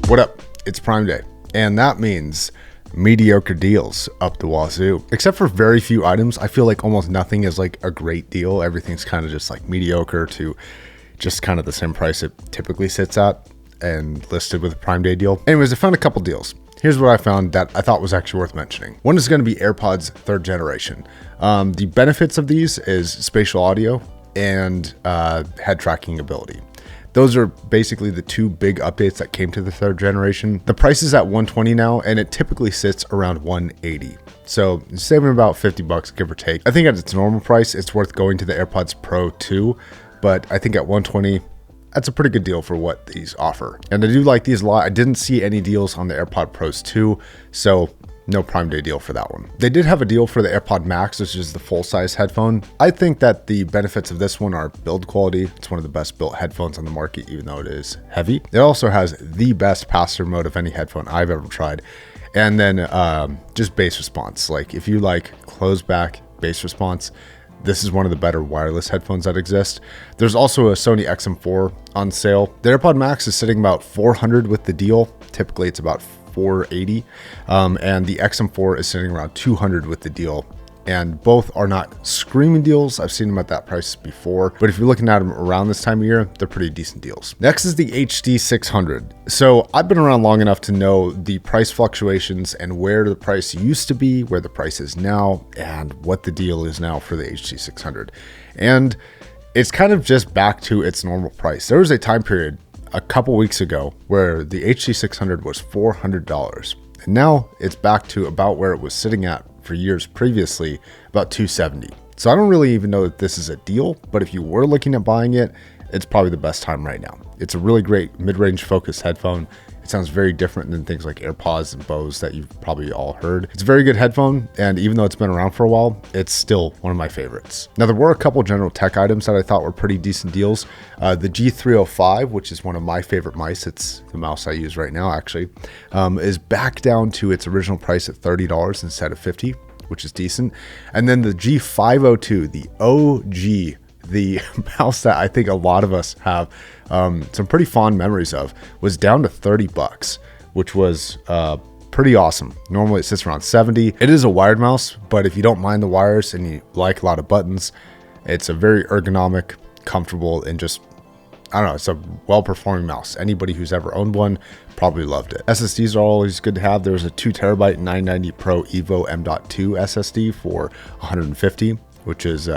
What up? It's Prime Day, and that means mediocre deals up the wazoo. Except for very few items, I feel like almost nothing is like a great deal. Everything's kind of just like mediocre to just kind of the same price it typically sits at and listed with a Prime Day deal. Anyways, I found a couple deals. Here's what I found that I thought was actually worth mentioning. One is going to be AirPods 3rd generation. The benefits of these is spatial audio and head tracking ability. Those are basically the two big updates that came to the 3rd generation. The price is at $120 now, and it typically sits around $180. So saving about $50, give or take. I think at its normal price, it's worth going to the AirPods Pro 2, but I think at $120, that's a pretty good deal for what these offer. And I do like these a lot. I didn't see any deals on the AirPod Pros 2, so no Prime Day deal for that one. They did have a deal for the AirPod Max, which is the full-size headphone. I think that the benefits of this one are build quality. It's one of the best built headphones on the market, even though it is heavy. It also has the best pass-through mode of any headphone I've ever tried. And then just bass response. Like if you like close back bass response, this is one of the better wireless headphones that exist. There's also a Sony XM4 on sale. The AirPod Max is sitting about $400 with the deal. Typically it's about $480, and the XM4 is sitting around $200 with the deal. And both are not screaming deals. I've seen them at that price before, but if you're looking at them around this time of year, they're pretty decent deals. Next is the HD 600. So I've been around long enough to know the price fluctuations and where the price used to be, where the price is now, and what the deal is now for the HD 600. And it's kind of just back to its normal price. There was a time period a couple weeks ago where the HD 600 was $400, and now it's back to about where it was sitting at for years previously, about $270. So I don't really even know that this is a deal, but if you were looking at buying it, it's probably the best time right now. It's a really great mid-range focused headphone. It sounds very different than things like AirPods and Bose that you've probably all heard. It's a very good headphone, and even though it's been around for a while, it's still one of my favorites. Now, there were a couple general tech items that I thought were pretty decent deals. The G305, which is one of my favorite mice, it's the mouse I use right now actually, is back down to its original price at $30 instead of $50, which is decent. And then the G502, the OG, the mouse that I think a lot of us have some pretty fond memories of, was down to $30, which was pretty awesome. Normally it sits around $70. It is a wired mouse, but if you don't mind the wires and you like a lot of buttons, it's a very ergonomic, comfortable, and just, I don't know, it's a well-performing mouse. Anybody who's ever owned one probably loved it. SSDs are always good to have. There's a 2TB 990 Pro Evo M.2 SSD for $150, which is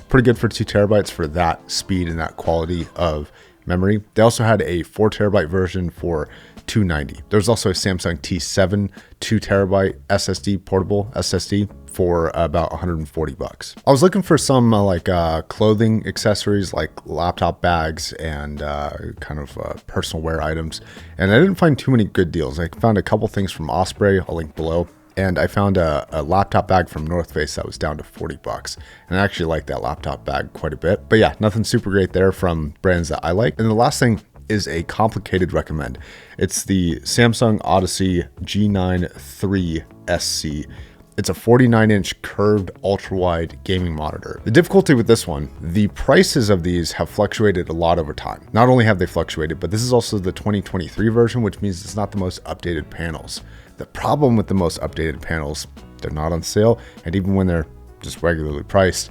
pretty good for 2 terabytes for that speed and that quality of memory. They also had a 4TB version for $290. There's also a Samsung T7 2TB SSD, portable SSD, for about $140. I was looking for some clothing accessories like laptop bags and kind of personal wear items, and I didn't find too many good deals. I found a couple things from Osprey, I'll link below. And I found a laptop bag from North Face that was down to $40. And I actually like that laptop bag quite a bit. But yeah, nothing super great there from brands that I like. And the last thing is a complicated recommend. It's the Samsung Odyssey G9 III SC. It's a 49-inch curved ultra-wide gaming monitor. The difficulty with this one, the prices of these have fluctuated a lot over time. Not only have they fluctuated, but this is also the 2023 version, which means it's not the most updated panels. The problem with the most updated panels, they're not on sale, and even when they're just regularly priced,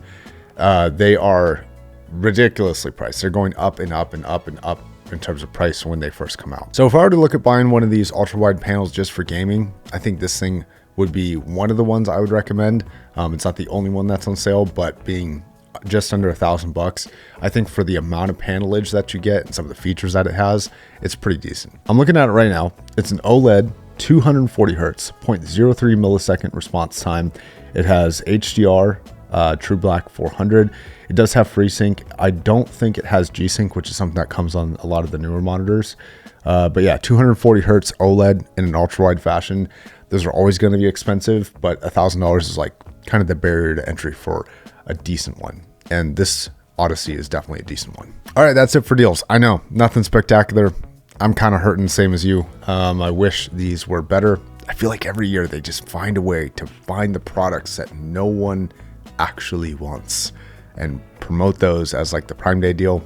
they are ridiculously priced. They're going up and up and up and up in terms of price when they first come out. So if I were to look at buying one of these ultra-wide panels just for gaming, I think this thing would be one of the ones I would recommend. It's not the only one that's on sale, but being just under $1,000, I think for the amount of panelage that you get and some of the features that it has, it's pretty decent. I'm looking at it right now. It's an OLED, 240 hertz, 0.03 millisecond response time. It has HDR, True Black 400. It does have FreeSync. I don't think it has G-Sync, which is something that comes on a lot of the newer monitors. But yeah, 240 hertz OLED in an ultra-wide fashion. Those are always going to be expensive, but $1,000 is like kind of the barrier to entry for a decent one. And this Odyssey is definitely a decent one. All right, that's it for deals. I know, nothing spectacular. I'm kind of hurting, same as you. I wish these were better. I feel like every year they just find a way to find the products that no one actually wants and promote those as like the Prime Day deal.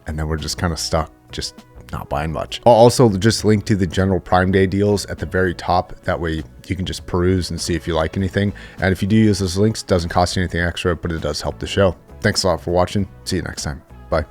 And then we're just kind of stuck just not buying much. I'll also just link to the general Prime Day deals at the very top. That way you can just peruse and see if you like anything. And if you do use those links, it doesn't cost you anything extra, but it does help the show. Thanks a lot for watching. See you next time.